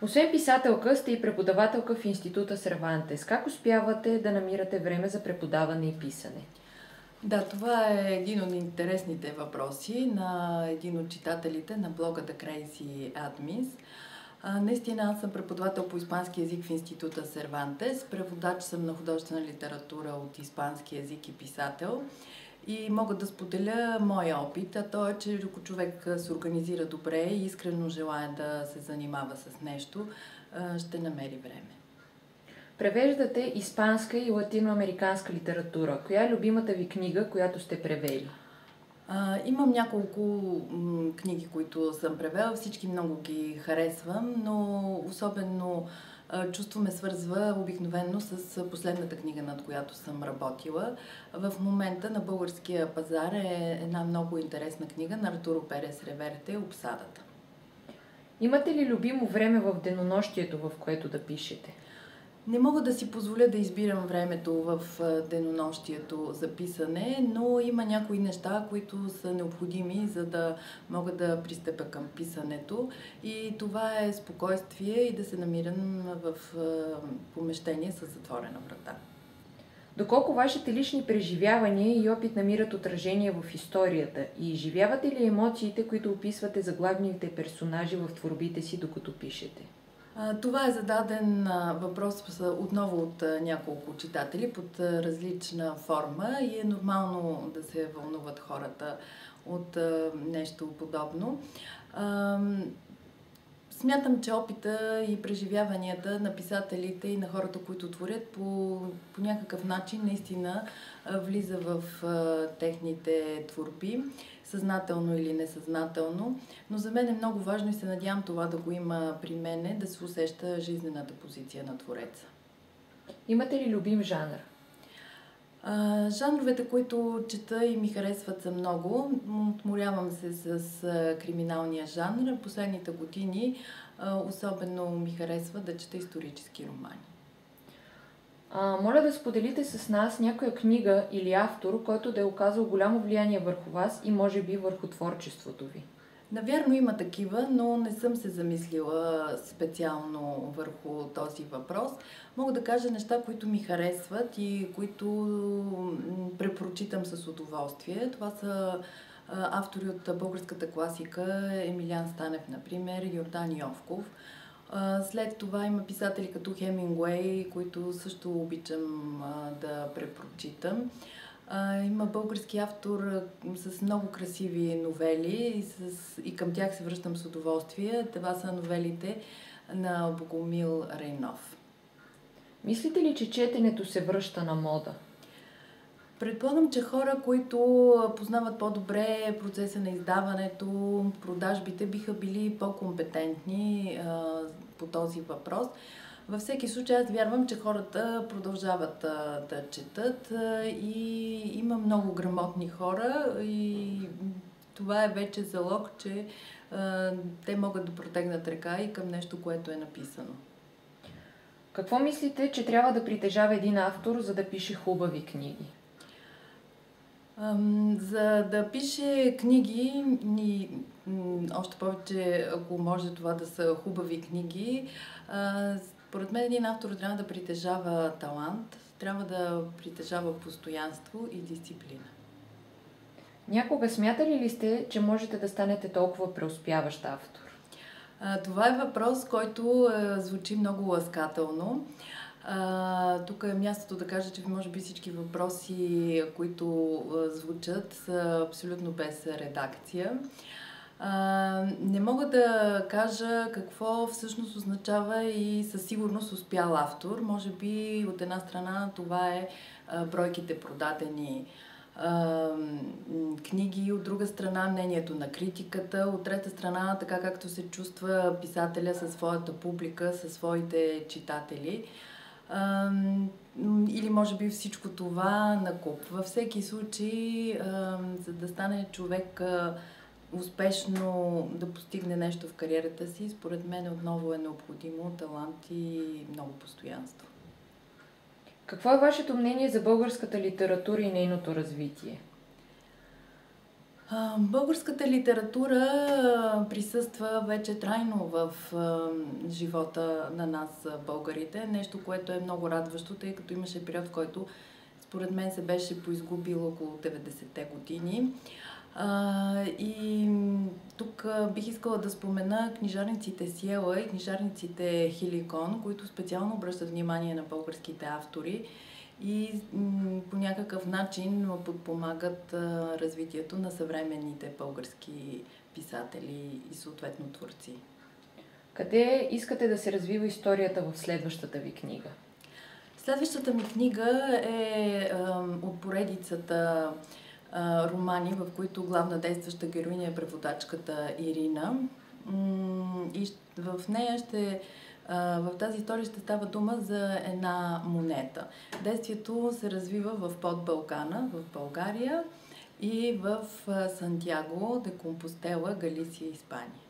Освен писателка, сте и преподавателка в Института Сервантес. Как успявате да намирате време за преподаване и писане? Да, това е един от интересните въпроси на един от читателите на блога The Crazy Admins. Наистина аз съм преподавател по испански език в Института Сервантес, преводач съм на художествена литература от испански език и писател. И мога да споделя моя опит, а то е, че ако човек се организира добре и искрено желая да се занимава с нещо, ще намери време. Превеждате испанска и латиноамериканска литература. Коя е любимата ви книга, която сте превели? Имам няколко книги, които съм превела. Всички много ги харесвам, но особено чувство ме свързва обикновено с последната книга, над която съм работила. В момента на българския пазар е една много интересна книга на Артуро Перес Реверте "Обсадата". Имате ли любимо време в денонощието, в което да пишете? Не мога да си позволя да избирам времето в денонощието за писане, но има някои неща, които са необходими, за да мога да пристъпя към писането. И това е спокойствие и да се намирам в помещение с затворена врата. Доколко вашите лични преживявания и опит намират отражение в историята и изживявате ли емоциите, които описвате за главните персонажи в творбите си, докато пишете? Това е зададен въпрос отново от няколко читатели под различна форма и е нормално да се вълнуват хората от нещо подобно. Смятам, че опита и преживяванията на писателите и на хората, които творят, по някакъв начин наистина влиза в техните творби, съзнателно или несъзнателно. Но за мен е много важно и се надявам това да го има при мене, да се усеща жизнената позиция на твореца. Имате ли любим жанр? Жанровете, които чета и ми харесват, са много. Отморявам се с криминалния жанр. Последните години особено ми харесва да чета исторически романи. Моля да споделите с нас някоя книга или автор, който да е оказал голямо влияние върху вас и може би върху творчеството ви. Навярно има такива, но не съм се замислила специално върху този въпрос. Мога да кажа неща, които ми харесват и които препоръчитам с удоволствие. Това са автори от българската класика: Емилиан Станев, например, Йордан Йовков. След това има писатели като Хемингуей, които също обичам да препрочитам. Има български автор с много красиви новели и към тях се връщам с удоволствие. Това са новелите на Богомил Рейнов. Мислите ли, че четенето се връща на мода? Предполагам, че хора, които познават по-добре процеса на издаването, продажбите, биха били по-компетентни по този въпрос. Във всеки случай аз вярвам, че хората продължават да четат и има много грамотни хора и това е вече залог, че те могат да протегнат ръка и към нещо, което е написано. Какво мислите, че трябва да притежава един автор, за да пише хубави книги? За да пише книги, още повече ако може това да са хубави книги, според мен един автор трябва да притежава талант, трябва да притежава постоянство и дисциплина. Някога смятали ли сте, че можете да станете толкова преуспяващ автор? Това е въпрос, който звучи много ласкателно. Тук е мястото да кажа, че може би всички въпроси, които звучат, са абсолютно без редакция. Не мога да кажа какво всъщност означава и със сигурност успял автор. Може би от една страна това е бройките продадени книги, от друга страна мнението на критиката, от трета страна така както се чувства писателя със своята публика, със своите читатели. Или може би всичко това накуп. Във всеки случай, за да стане човек успешно да постигне нещо в кариерата си, според мен отново е необходимо талант и много постоянство. Какво е вашето мнение за българската литература и нейното развитие? Българската литература присъства вече трайно в живота на нас, българите. Нещо, което е много радващо, тъй като имаше период, в който според мен се беше поизгубил около 90-те години. И тук бих искала да спомена книжарниците Сиела и книжарниците Хиликон, които специално обръщат внимание на българските автори и по някакъв начин подпомагат развитието на съвременните български писатели и съответно творци. Къде искате да се развива историята в следващата ви книга? Следващата ми книга е от поредицата романи, в които главна действаща героиня е преводачката Ирина. И в нея в тази история ще става дума за една монета. Действието се развива в Подбалкана, в България и в Сантяго де Компостела, Галисия, Испания.